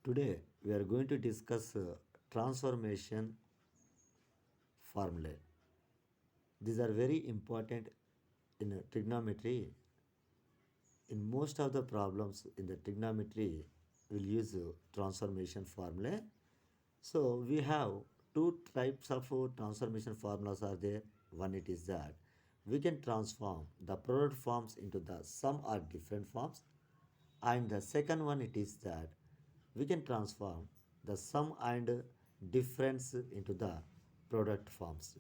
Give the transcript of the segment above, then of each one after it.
Today we are going to discuss transformation formulae. These are very important in trigonometry. In most of the problems in the trigonometry, we'll use transformation formulae. So we have two types of transformation formulas are there. One it is that we can transform the product forms into the sum or different forms, and the second one it is that we can transform the sum and difference into the product forms.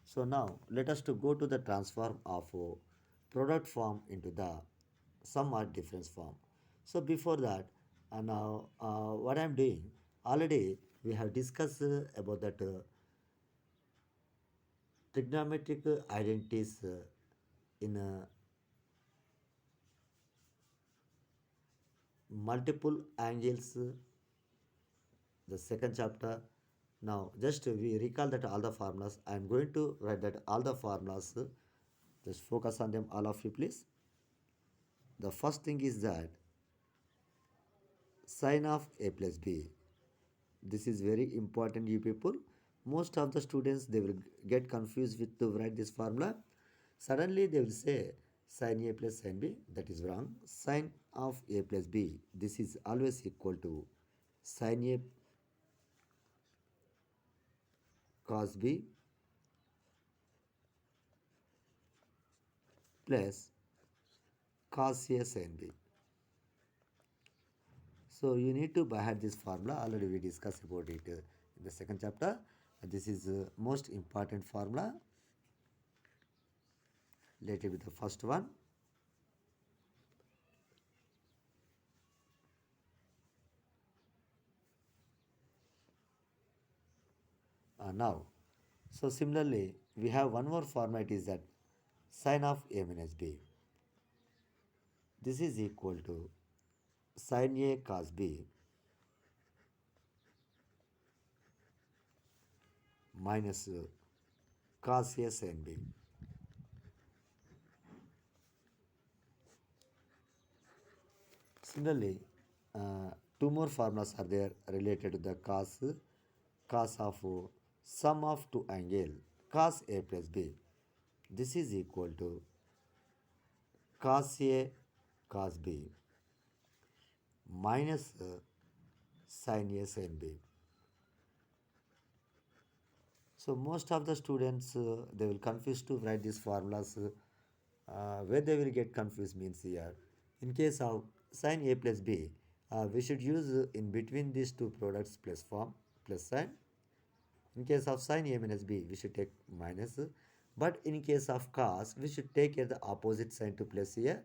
So now let us to go to the transform of product form into the sum or difference form. So before that, now what I'm doing, already we have discussed about that trigonometric identities in multiple angles, the second chapter. Now just we recall that all the formulas. I am going to write that all the formulas. Just focus on them, all of you, please. The first thing is that sine of a plus b. This is very important, you people. Most of the students they will get confused with to write this formula. Suddenly they will say sine a plus sine b. That is wrong. Sine of a plus b. This is always equal to sine a cos b plus cos A sin B. So you need to by heart this formula. Already we discussed about it in the second chapter. This is most important formula. Let it be the first one. Now, so similarly, we have one more formula. It is that sine of A minus B. This is equal to sine A cos B minus cos A sin B. Similarly, two more formulas are there related to the cos of sum of two angle cos A plus B. This is equal to cos A cos B minus sin A sin B. So most of the students they will confuse to write these formulas. Where they will get confused means here. In case of sin A plus B, we should use in between these two products plus form plus sign. In case of sin A minus B, we should take minus. But in case of cos, we should take here the opposite sign to place here.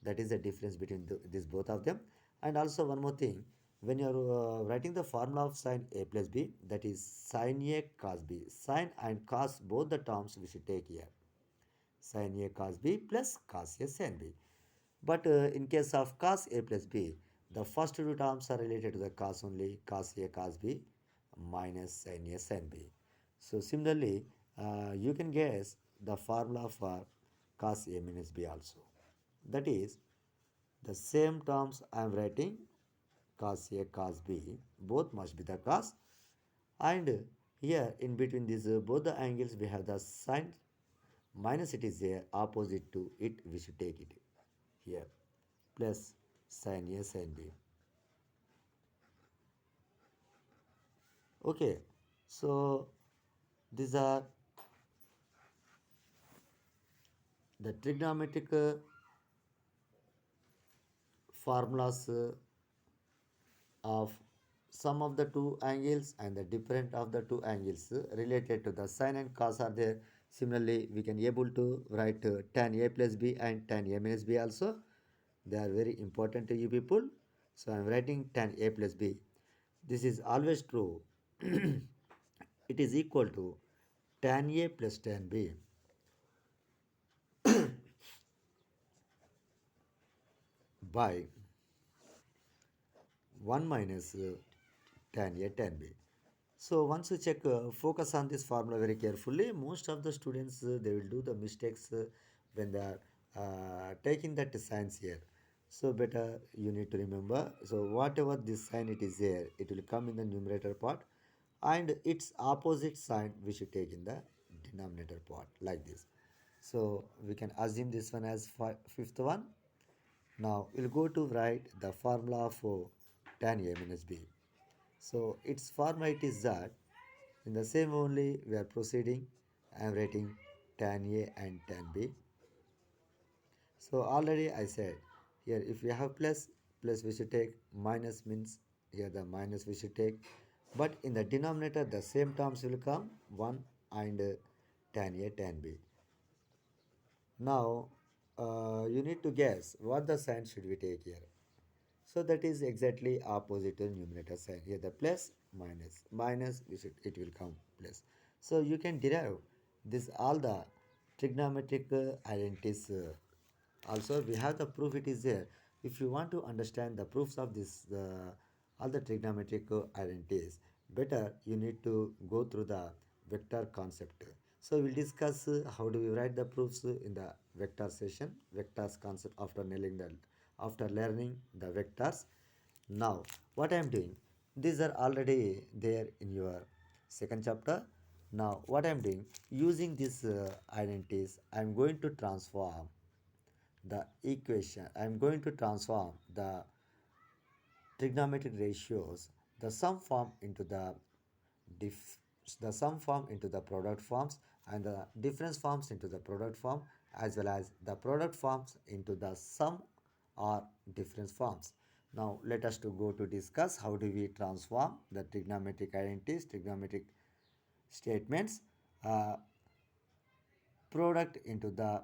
That is the difference between these both of them. And also one more thing, when you are writing the formula of sin A plus B, that is sin A cos B. Sin and cos both the terms we should take here. Sin A cos B plus cos A sin B. But in case of cos A plus B, the first two terms are related to the cos only, cos A cos B minus sin A sin B. So similarly, you can guess the formula for cos A minus B also. That is the same terms I am writing cos A cos B, both must be the cos, and here in between these both the angles we have the sine minus it is there opposite to it, we should take it here plus sin A sin B. Okay, so these are the trigonometric formulas of sum of the two angles and the different of the two angles related to the sine and cos are there. Similarly, we can able to write tan A plus B and tan A minus B also. They are very important to you people. So I am writing tan A plus B. This is always true. It is equal to tan A plus tan B by 1 minus tan A tan B. So once you check, focus on this formula very carefully. Most of the students they will do the mistakes when they are taking that signs here. So better you need to remember. So whatever this sign it is there, it will come in the numerator part, and its opposite sign we should take in the denominator part like this. So we can assume this one as fifth one. Now we'll go to write the formula for tan A minus B. So its format is that in the same only we are proceeding. I am writing tan A and tan B. So already I said here if we have plus we should take, minus means here the minus we should take. But in the denominator the same terms will come 1 and tan A tan B. Now you need to guess what the sign should we take here. So that is exactly opposite to numerator sign. Here the plus minus. Minus it will come plus. So you can derive this all the trigonometric identities. Also we have the proof it is there. If you want to understand the proofs of this all the trigonometric identities, better you need to go through the vector concept. So we'll discuss how do we write the proofs in the vector session, vectors concept after learning the vectors. Now what I am doing, these are already there in your second chapter. Now what I am doing, using these identities, I am going to transform the equation. I am going to transform the trigonometric ratios, the sum form into dif- the sum form into the product forms, and the difference forms into the product form, as well as the product forms into the sum or difference forms. Now let us to go to discuss how do we transform the trigonometric identities, trigonometric statements, uh, product into the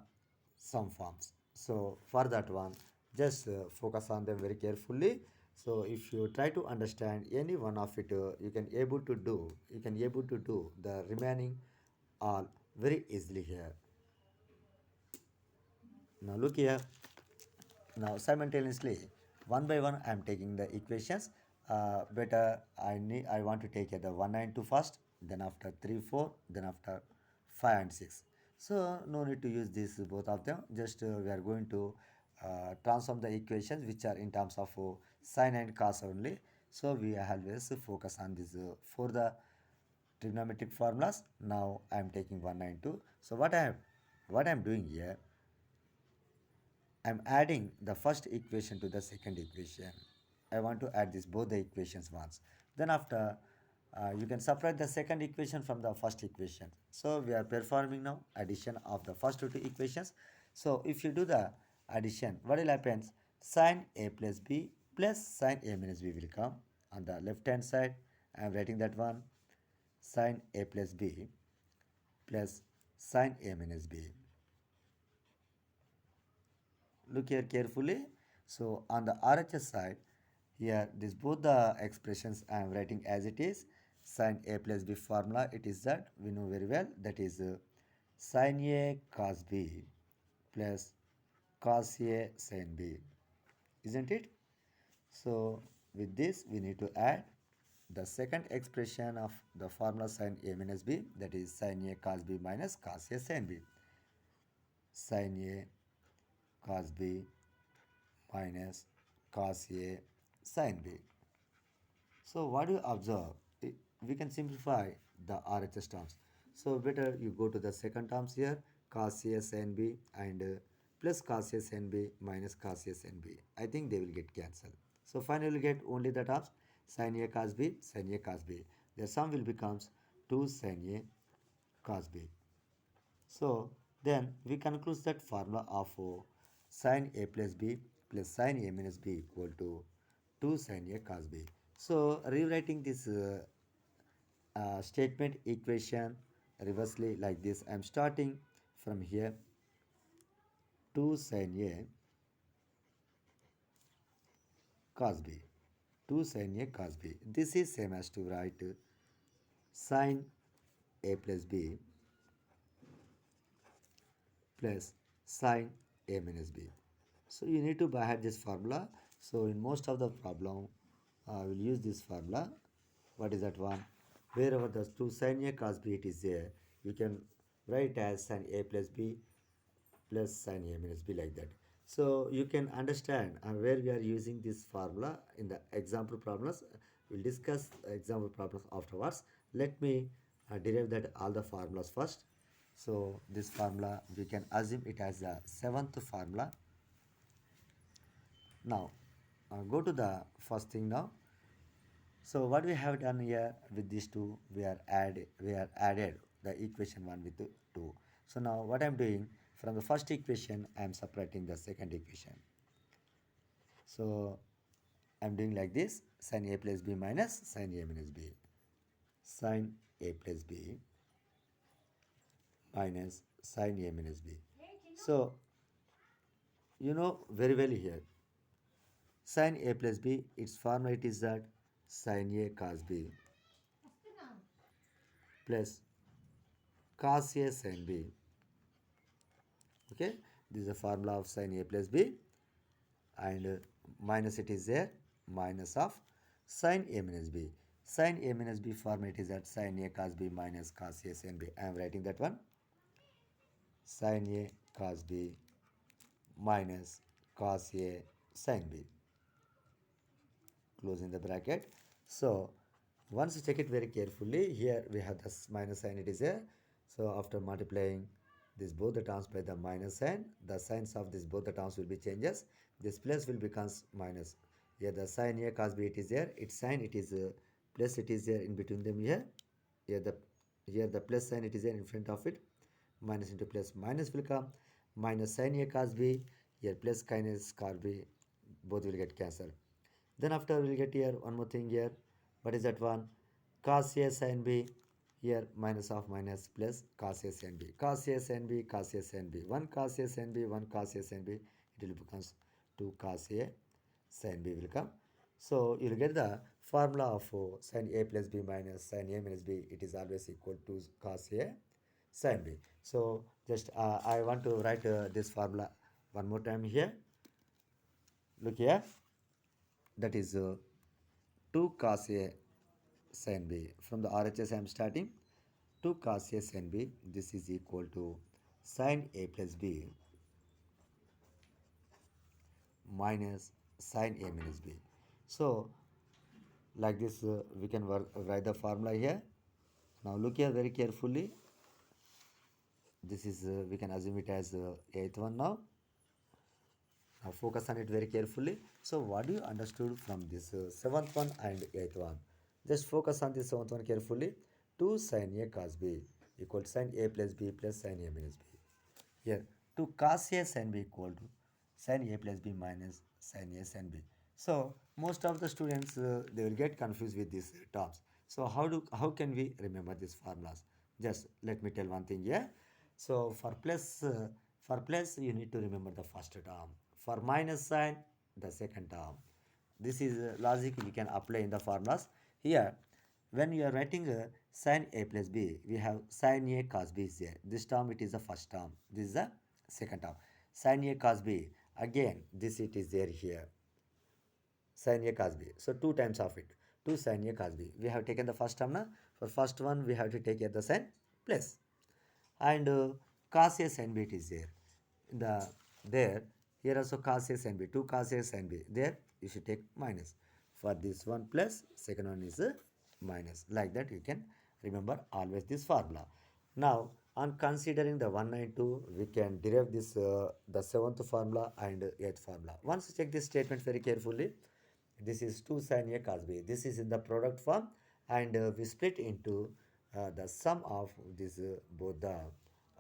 sum forms. So for that one, just focus on them very carefully. So if you try to understand any one of it, you can able to do the remaining all very easily here. Now look here. Now simultaneously, one by one, I am taking the equations. Better I want to take the 1 and 2 first, then after 3 4, then after 5 and 6. So no need to use these both of them. Just we are going to transform the equations which are in terms of sine and cos only. So we always focus on this for the trigonometric formulas. Now I am taking 1 and 2. So what I am doing here, I'm adding the first equation to the second equation. I want to add this both the equations once. Then after, you can separate the second equation from the first equation. So we are performing now addition of the first two equations. So if you do the addition, what will happen? Sin A plus B plus sin A minus B will come. On the left hand side, I am writing that one, sin A plus B plus sin A minus B. Look here carefully. So on the RHS side, here this both the expressions I am writing as it is. Sin A plus B formula, it is that we know very well, that is sin A cos B plus cos A sin B, isn't it? So with this we need to add the second expression of the formula sin A minus B, that is sin A cos B minus cos A sin B. Sin A cos B minus cos A sin B. So what do you observe? We can simplify the RHS terms. So better you go to the second terms here, cos A sin B and plus cos A sin B minus cos A sin B. I think they will get cancelled. So finally you get only the terms sin A cos B, sin A cos B. The sum will becomes 2 sin A cos B. So then we conclude that formula of sin A plus B plus sin A minus B equal to 2 sin A cos B. So rewriting this statement equation reversely like this, I am starting from here, 2 sin A cos B. 2 sin A cos B. This is same as to write sin A plus B plus sin A minus B. So you need to by heart this formula. So in most of the problem, we'll use this formula. What is that one? Wherever the 2 sin A cos B it is there, you can write as sin A plus B plus sin A minus B like that. So you can understand where we are using this formula in the example problems. We'll discuss example problems afterwards. Let me derive that all the formulas first. So this formula we can assume it as the seventh formula. Now go to the first thing now. So what we have done here with these two, we are added the equation one with the two. So now what I'm doing, from the first equation I'm separating the second equation. So I'm doing like this: sin a plus b minus sin a minus b, sin a plus b minus sin a minus b. So you know very well here, sin a plus b, its formula it is that sin a cos b plus cos A sin B. Okay, this is the formula of sin A plus B, and minus it is there, minus of sin A minus B. Sin A minus B formula it is that sin A cos B minus cos A sin B. I am writing that one, sin A cos B minus cos A sin B, closing the bracket. So once you check it very carefully, here we have this minus sign, it is there. So after multiplying this both the terms by the minus sign, the signs of this both the terms will be changes. This plus will becomes minus. Here the sign here cos b it is there, its sign it is plus, it is there in between them here. Here the plus sign it is there in front of it. Minus into plus, minus will come, minus sin a cos b, here plus minus cos b, both will get cancelled. Then after we'll get here one more thing here. What is that one? Cos A sin B. Here minus of minus plus cos A sin B. Cos A sin B, cos A sin B. 1 cos A sin B, 1 cos A sin B. It will becomes 2 cos A sin B will come. So you'll get the formula of sin A plus B minus sin A minus B. It is always equal to cos A sin B. So just I want to write this formula one more time here. Look here, that is 2 cos A sin B. From the RHS I am starting. 2 cos A sin B, this is equal to sin A plus B minus sin A minus B. So like this we can write the formula here. Now look here very carefully. This is we can assume it as eighth one now. Now focus on it very carefully. So what do you understood from this seventh one and eighth one? Just focus on this seventh one carefully. 2 sin A cos B equal to sin A plus B plus sin A minus B. Here 2 cos A sin B equal to sin A plus B minus sin A sin B. So most of the students they will get confused with these terms. So how can we remember these formulas? Just let me tell one thing here. So for plus you need to remember the first term. For minus sign, the second term. This is logic we can apply in the formulas. Here when you are writing sin A plus B, we have sin A cos B is there. This term it is the first term. This is the second term. Sin A cos B, again this it is there here. Sin A cos B. So two times of it. 2 sin A cos B. We have taken the first term now. For first one we have to take here the sin plus. And cos A sin B it is there. The there here also cos A sin B. 2 cos A sin B. There you should take minus. For this one plus, second one is minus. Like that you can remember always this formula. Now on considering the 192, we can derive this the seventh formula and eighth formula. Once you check this statement very carefully, this is 2 sin A cos B. This is in the product form, and we split into the sum of these both the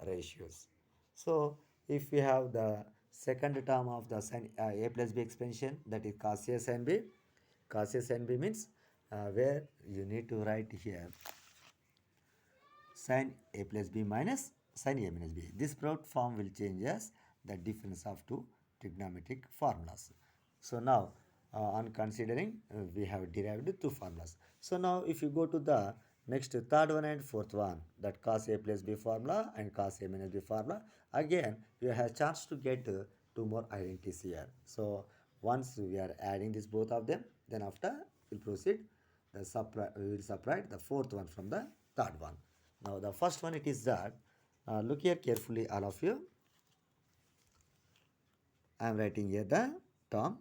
ratios. So if we have the second term of the sin A plus B expansion, that is cos A sin B. Cos A sin B means where you need to write here sin A plus B minus sin A minus B. This product form will change as the difference of two trigonometric formulas. So now on considering we have derived two formulas. So now if you go to the next third one and fourth one, that cos A plus B formula and cos A minus B formula, again you have chance to get two more identities here. So once we are adding this both of them, then after we'll proceed we will separate the fourth one from the third one. Now the first one it is that look here carefully all of you. I am writing here the term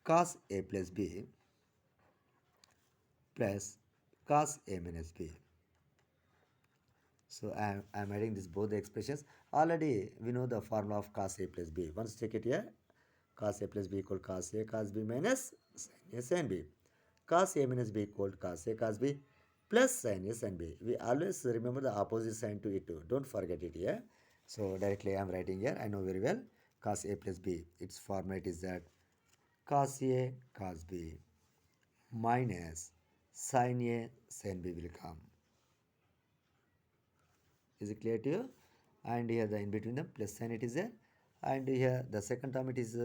cos A plus B plus cos A minus B. So I'm adding this both the expressions. Already we know the formula of cos A plus B. Once check it here. Cos A plus B equal cos A cos B minus sin A sin B. Cos A minus B equal cos A cos B plus sin A sin B. We always remember the opposite sign to it too. Don't forget it here. So directly I'm writing here. I know very well. Cos A plus B. Its format is that cos A cos B minus sin A sin B will come. Is it clear to you? And here the in between them plus sign it is there. And here the second term it is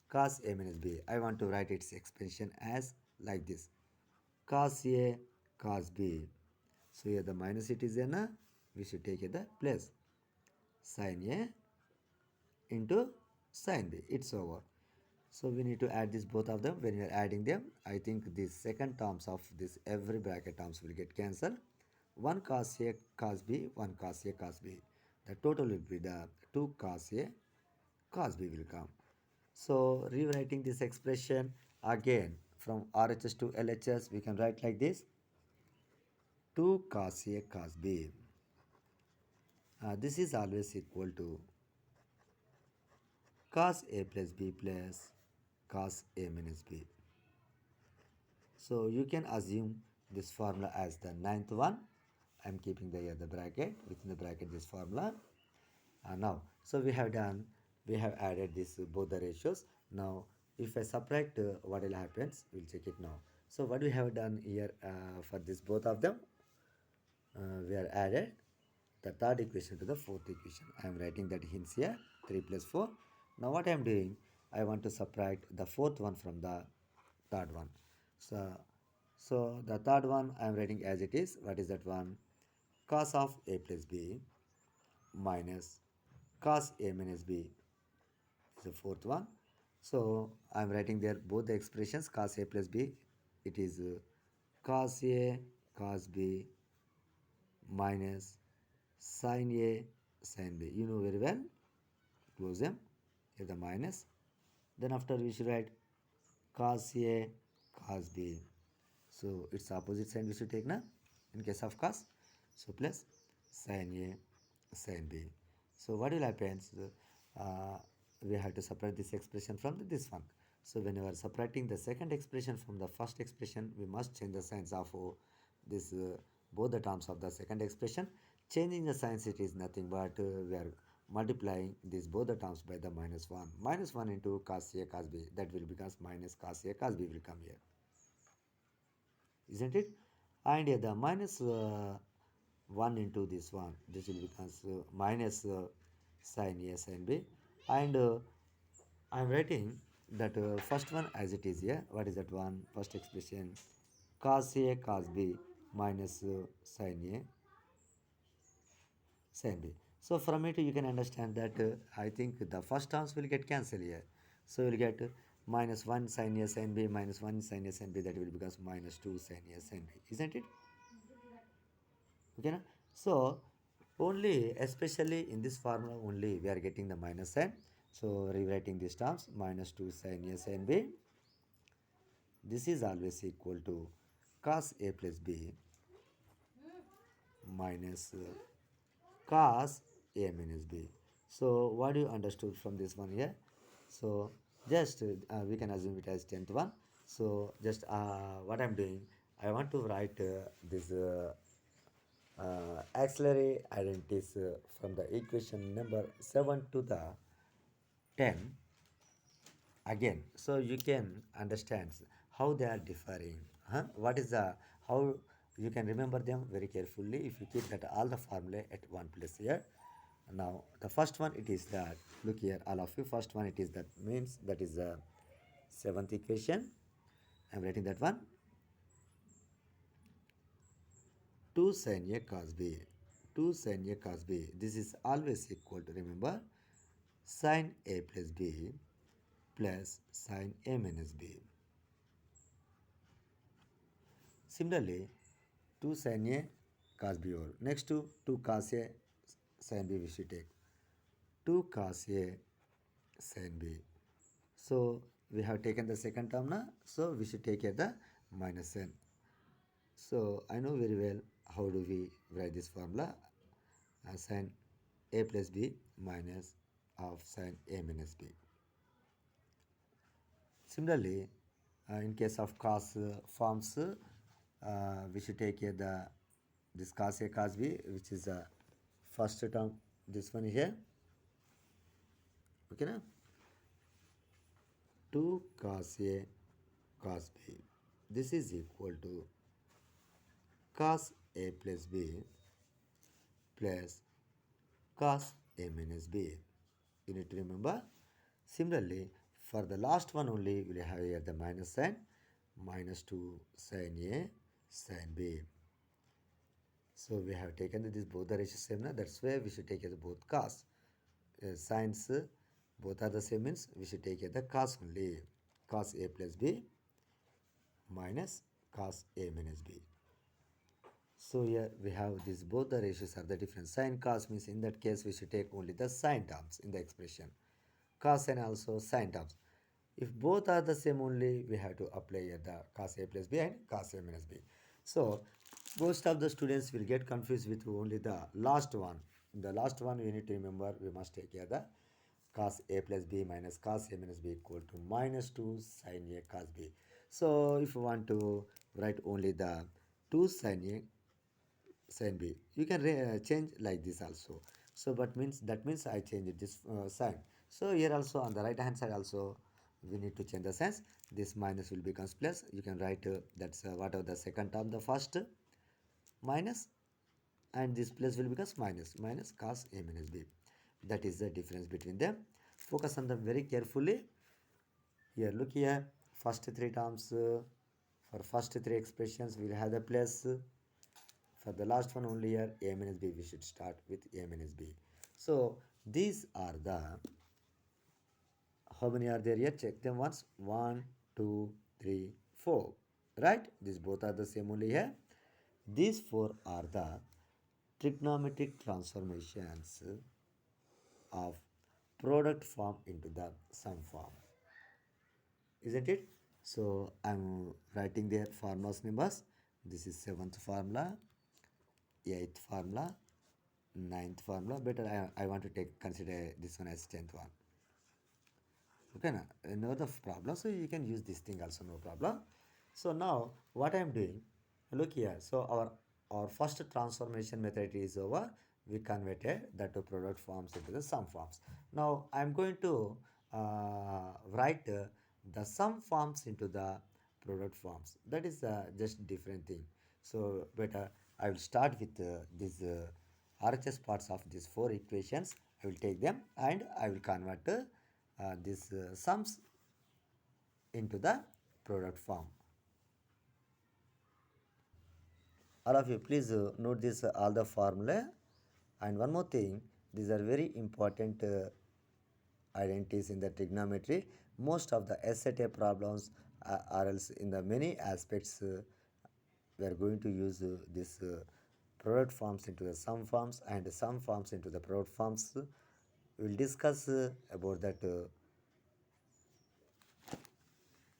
cos A minus B. I want to write its expression as like this. Cos A cos B. So here the minus it is there na. We should take it the plus. Sin A into sin B. It's over. So we need to add this both of them. When we are adding them, I think the second terms of this every bracket terms will get cancelled. 1 cos A cos B, 1 cos A cos B. The total will be the 2 cos A cos B will come. So rewriting this expression again from RHS to LHS, we can write like this: 2 cos A cos B. This is always equal to cos A plus B plus cos A minus B. So you can assume this formula as the ninth one. I am keeping the bracket, within the bracket this formula. Now, so we have added this both the ratios. Now, if I subtract, what will happens? We'll check it now. So what we have done here for this both of them, we are added the third equation to the fourth equation. I am writing that hints here 3 plus 4. Now what I am doing, I want to subtract the fourth one from the third one. So the third one I am writing as it is. What is that one? Cos of A plus B minus cos A minus B is the fourth one. So I am writing there both the expressions cos A plus B. It is cos A cos B minus sin A sin B. You know very well. Close them. Here the minus. Then after we should write cos A cos B. So its opposite sign we should take now in case of cos. So plus sin A sin B. So what will happen? We have to separate this expression from this one. So whenever subtracting the second expression from the first expression, we must change the signs of this both the terms of the second expression. Changing the signs, it is nothing but we are multiplying these both the terms by the minus 1. Minus 1 into cos A cos B, that will become minus cos A cos B will come here. Isn't it? And the minus 1 into this one, this will become minus sin A sin B. And I am writing that first one as it is here. What is that one? First expression cos A cos B minus sin A sin B. So from it you can understand that I think the first terms will get cancelled here. So you will get minus 1 sin A sin B minus 1 sin A sin B, that will become minus 2 sin A sin B. Isn't it? Okay, na? So only especially in this formula only we are getting the minus sign. So rewriting these terms minus 2 sin A sin B. This is always equal to cos A plus B minus cos A minus B. So what do you understood from this one here? So just we can assume it as 10th one. So just what I'm doing, I want to write this auxiliary identities from the equation number 7 to the 10 again, so you can understand how they are differing. What is the how you can remember them very carefully if you keep that all the formula at one place here. Now the first one it is that, look here all of you, first one it is that means that is the seventh equation. I'm writing that one 2 sin A cos B, 2 sin A cos B, this is always equal to, remember, sin A plus B plus sin A minus B. Similarly, 2 sin A cos B over. Next to 2 cos A sin B we should take. 2 cos A sin b. So we have taken the second term now, so we should take here the minus n. So I know very well how do we write this formula, sin a plus b minus of sin a minus b. Similarly, in case of cos forms, we should take here the this cos a cos b, which is the first term, this one here, okay na, 2 cos a cos b, this is equal to cos a plus b plus cos a minus b. You need to remember. Similarly, for the last one only, we will have here the minus sign, minus 2 sin a sin b. So we have taken this both the ratios same, na? That's why we should take as both cos. Sines both are the same, means we should take as the cos only. Cos a plus b minus cos a minus b. So here we have this, both the ratios are the different. Sin cos means in that case we should take only the sin terms in the expression. Cos and also sin terms. If both are the same only, we have to apply here the cos a plus b and cos a minus b. So most of the students will get confused with only the last one. The last one we need to remember, we must take here the cos a plus b minus cos a minus b equal to minus 2 sin a cos b. So if you want to write only the 2 sin a sin b, you can change like this also. So but means that means I change this sign. So here also on the right hand side also we need to change the signs. This minus will becomes plus. You can write that's whatever the second term, the first minus, and this plus will becomes minus cos a minus b. That is the difference between them. Focus on them very carefully. Here look here, first three terms, for first three expressions we will have the plus. For the last one only here a minus b, we should start with a minus b. So these are the, how many are there here? Check them once. 1, 2, 3, 4. Right? These both are the same only here. These four are the trigonometric transformations of product form into the sum form. Isn't it? So I'm writing their formulas numbers. This is seventh formula, eighth formula, ninth formula. Better I want to take consider this one as 10th one. Okay, na? No the problem, so you can use this thing also, no problem. So now what I am doing, look here. So our first transformation method is over. We converted the two product forms into the sum forms. Now I am going to write the sum forms into the product forms. That is just different thing. So better I will start with these RHS parts of these four equations. I will take them and I will convert these sums into the product form. All of you please note this all the formula. And one more thing, these are very important identities in the trigonometry. Most of the SAT problems are else in the many aspects we are going to use this product forms into the sum forms and sum forms into the product forms. We will discuss about that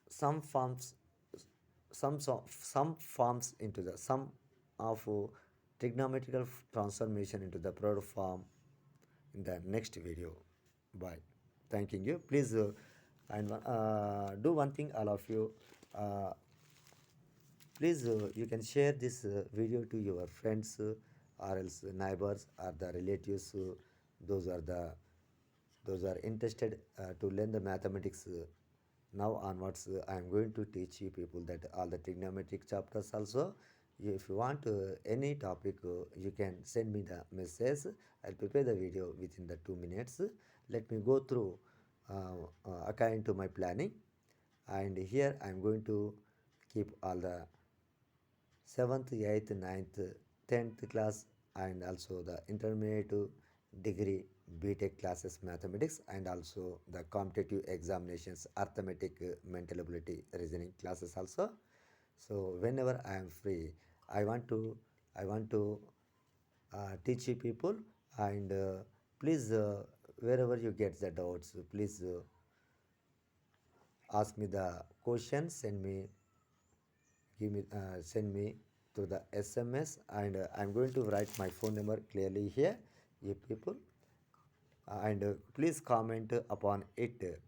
some forms, some forms into the sum of trigonometrical transformation into the product form in the next video. Bye. Thanking you. Please and do one thing, all of you. Please you can share this video to your friends or else neighbors or the relatives. Those are the those are interested to learn the mathematics. Now onwards I am going to teach you people that all the trigonometric chapters also. If you want any topic, you can send me the message. I'll prepare the video within the 2 minutes. Let me go through according to my planning, and here I am going to keep all the 7th, 8th, 9th, 10th class and also the intermediate degree BTech classes mathematics, and also the competitive examinations arithmetic, mental ability, reasoning classes also. So whenever I am free, I want to I want to teach you people, and please wherever you get the doubts, please ask me the question, send me to the SMS, and I'm going to write my phone number clearly here, you people, and please comment upon it.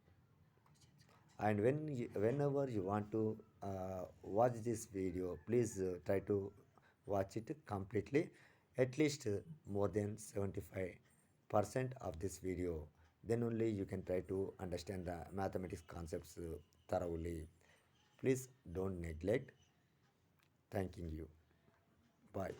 And whenever you want to watch this video, please try to watch it completely, at least more than 75% of this video. Then only you can try to understand the mathematics concepts thoroughly. Please don't neglect. Thanking you. Bye.